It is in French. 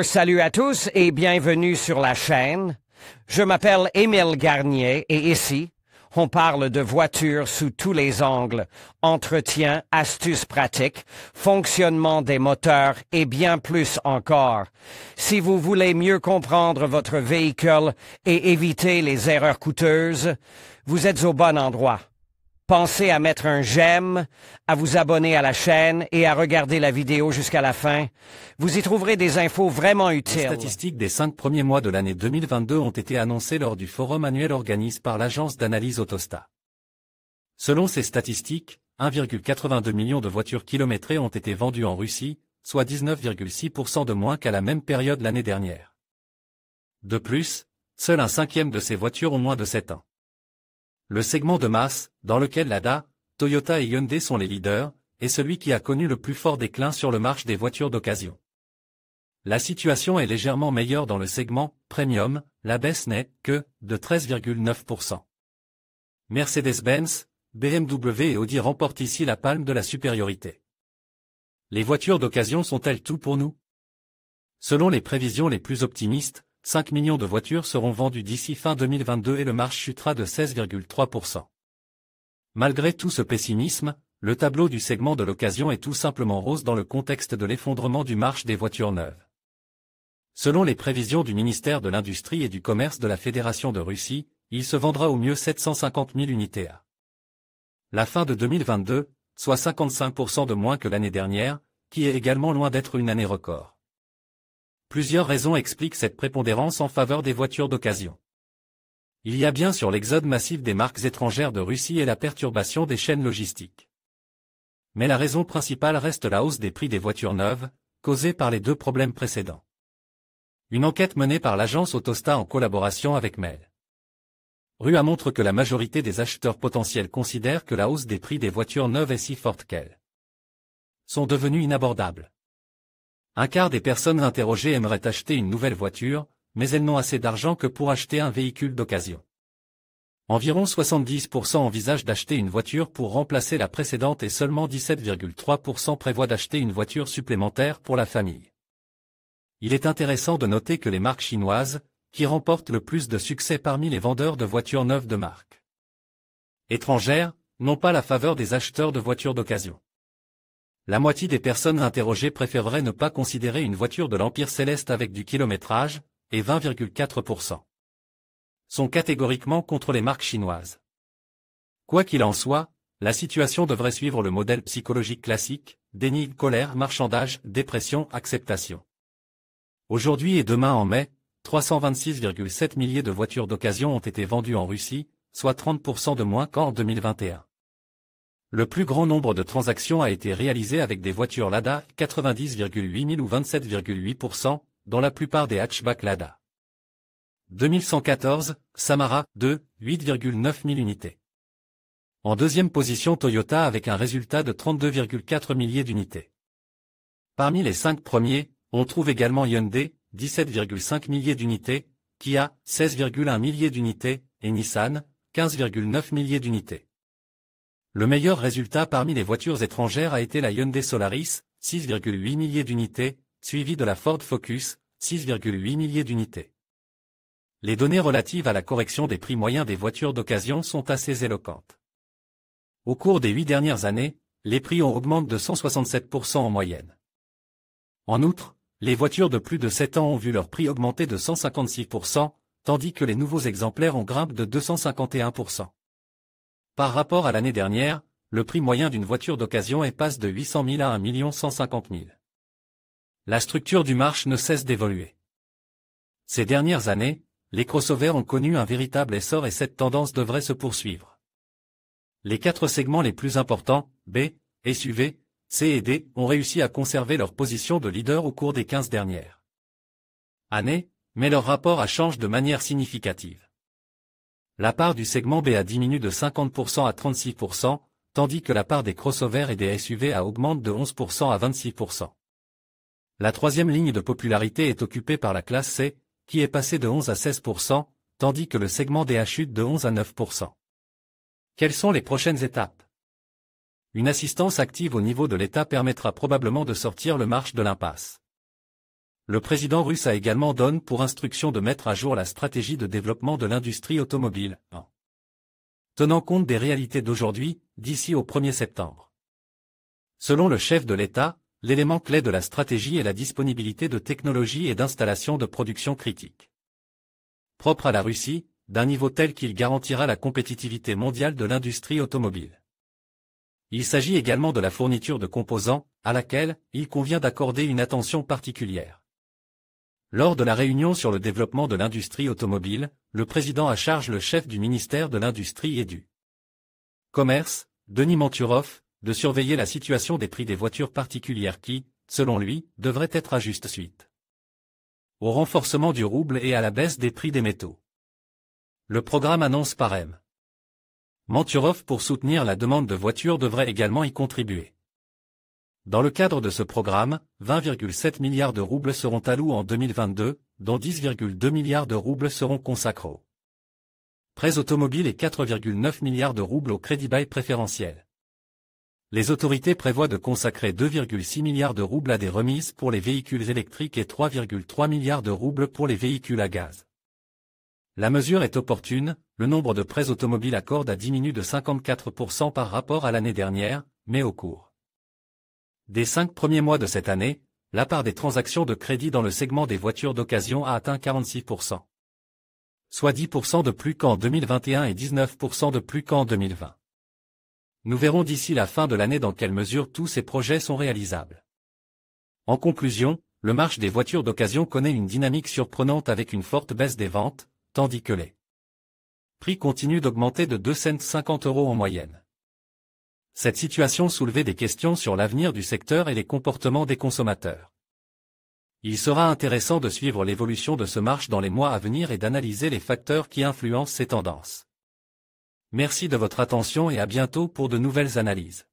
Salut à tous et bienvenue sur la chaîne. Je m'appelle Émile Garnier et ici, on parle de voitures sous tous les angles, entretien, astuces pratiques, fonctionnement des moteurs et bien plus encore. Si vous voulez mieux comprendre votre véhicule et éviter les erreurs coûteuses, vous êtes au bon endroit. Pensez à mettre un j'aime, à vous abonner à la chaîne et à regarder la vidéo jusqu'à la fin. Vous y trouverez des infos vraiment utiles. Les statistiques des 5 premiers mois de l'année 2022 ont été annoncées lors du forum annuel organisé par l'agence d'analyse Autostat. Selon ces statistiques, 1,82 million de voitures kilométrées ont été vendues en Russie, soit 19,6% de moins qu'à la même période l'année dernière. De plus, seul un cinquième de ces voitures ont moins de 7 ans. Le segment de masse, dans lequel Lada, Toyota et Hyundai sont les leaders, est celui qui a connu le plus fort déclin sur le marché des voitures d'occasion. La situation est légèrement meilleure dans le segment premium, la baisse n'est que de 13,9%. Mercedes-Benz, BMW et Audi remportent ici la palme de la supériorité. Les voitures d'occasion sont-elles tout pour nous? Selon les prévisions les plus optimistes, 5 millions de voitures seront vendues d'ici fin 2022 et le marché chutera de 16,3%. Malgré tout ce pessimisme, le tableau du segment de l'occasion est tout simplement rose dans le contexte de l'effondrement du marché des voitures neuves. Selon les prévisions du ministère de l'Industrie et du Commerce de la Fédération de Russie, il se vendra au mieux 750 000 unités à la fin de 2022, soit 55% de moins que l'année dernière, qui est également loin d'être une année record. Plusieurs raisons expliquent cette prépondérance en faveur des voitures d'occasion. Il y a bien sûr l'exode massif des marques étrangères de Russie et la perturbation des chaînes logistiques. Mais la raison principale reste la hausse des prix des voitures neuves, causée par les deux problèmes précédents. Une enquête menée par l'agence Autostat en collaboration avec Mail. RUA montre que la majorité des acheteurs potentiels considèrent que la hausse des prix des voitures neuves est si forte qu'elles sont devenues inabordables. Un quart des personnes interrogées aimeraient acheter une nouvelle voiture, mais elles n'ont assez d'argent que pour acheter un véhicule d'occasion. Environ 70% envisagent d'acheter une voiture pour remplacer la précédente et seulement 17,3% prévoient d'acheter une voiture supplémentaire pour la famille. Il est intéressant de noter que les marques chinoises, qui remportent le plus de succès parmi les vendeurs de voitures neuves de marque étrangères, n'ont pas la faveur des acheteurs de voitures d'occasion. La moitié des personnes interrogées préféreraient ne pas considérer une voiture de l'Empire céleste avec du kilométrage, et 20,4% sont catégoriquement contre les marques chinoises. Quoi qu'il en soit, la situation devrait suivre le modèle psychologique classique, déni, colère, marchandage, dépression, acceptation. Aujourd'hui et demain en mai, 326,7 milliers de voitures d'occasion ont été vendues en Russie, soit 30% de moins qu'en 2021. Le plus grand nombre de transactions a été réalisé avec des voitures Lada, 90,8 000 ou 27,8%, dont la plupart des hatchbacks Lada. 2114, Samara, 2, 8,9 000 unités. En deuxième position Toyota avec un résultat de 32,4 milliers d'unités. Parmi les 5 premiers, on trouve également Hyundai, 17,5 milliers d'unités, Kia, 16,1 milliers d'unités, et Nissan, 15,9 milliers d'unités. Le meilleur résultat parmi les voitures étrangères a été la Hyundai Solaris, 6,8 milliers d'unités, suivi de la Ford Focus, 6,8 milliers d'unités. Les données relatives à la correction des prix moyens des voitures d'occasion sont assez éloquentes. Au cours des 8 dernières années, les prix ont augmenté de 167% en moyenne. En outre, les voitures de plus de 7 ans ont vu leur prix augmenter de 156%, tandis que les nouveaux exemplaires ont grimpé de 251%. Par rapport à l'année dernière, le prix moyen d'une voiture d'occasion passe de 800 000 à 1 150 000. La structure du marché ne cesse d'évoluer. Ces dernières années, les crossovers ont connu un véritable essor et cette tendance devrait se poursuivre. Les 4 segments les plus importants, B, SUV, C et D, ont réussi à conserver leur position de leader au cours des 15 dernières années, mais leur rapport a changé de manière significative. La part du segment B a diminué de 50% à 36%, tandis que la part des crossovers et des SUV a augmenté de 11% à 26%. La troisième ligne de popularité est occupée par la classe C, qui est passée de 11 à 16%, tandis que le segment D a chuté de 11 à 9%. Quelles sont les prochaines étapes? Une assistance active au niveau de l'État permettra probablement de sortir le marché de l'impasse. Le président russe a également donné pour instruction de mettre à jour la stratégie de développement de l'industrie automobile, en tenant compte des réalités d'aujourd'hui, d'ici au 1er septembre. Selon le chef de l'État, l'élément clé de la stratégie est la disponibilité de technologies et d'installations de production critiques propres à la Russie, d'un niveau tel qu'il garantira la compétitivité mondiale de l'industrie automobile. Il s'agit également de la fourniture de composants, à laquelle il convient d'accorder une attention particulière. Lors de la réunion sur le développement de l'industrie automobile, le président a chargé le chef du ministère de l'Industrie et du Commerce, Denis Manturov, de surveiller la situation des prix des voitures particulières qui, selon lui, devraient être à juste suite au renforcement du rouble et à la baisse des prix des métaux. Le programme annonce par M. Manturov pour soutenir la demande de voitures devrait également y contribuer. Dans le cadre de ce programme, 20,7 milliards de roubles seront alloués en 2022, dont 10,2 milliards de roubles seront consacrés aux prêts automobiles et 4,9 milliards de roubles au crédit bail préférentiel. Les autorités prévoient de consacrer 2,6 milliards de roubles à des remises pour les véhicules électriques et 3,3 milliards de roubles pour les véhicules à gaz. La mesure est opportune, le nombre de prêts automobiles accordés a diminué de 54% par rapport à l'année dernière, mais au cours des 5 premiers mois de cette année, la part des transactions de crédit dans le segment des voitures d'occasion a atteint 46%. Soit 10% de plus qu'en 2021 et 19% de plus qu'en 2020. Nous verrons d'ici la fin de l'année dans quelle mesure tous ces projets sont réalisables. En conclusion, le marché des voitures d'occasion connaît une dynamique surprenante avec une forte baisse des ventes, tandis que les prix continuent d'augmenter de 2,50 € en moyenne. Cette situation soulevait des questions sur l'avenir du secteur et les comportements des consommateurs. Il sera intéressant de suivre l'évolution de ce marché dans les mois à venir et d'analyser les facteurs qui influencent ces tendances. Merci de votre attention et à bientôt pour de nouvelles analyses.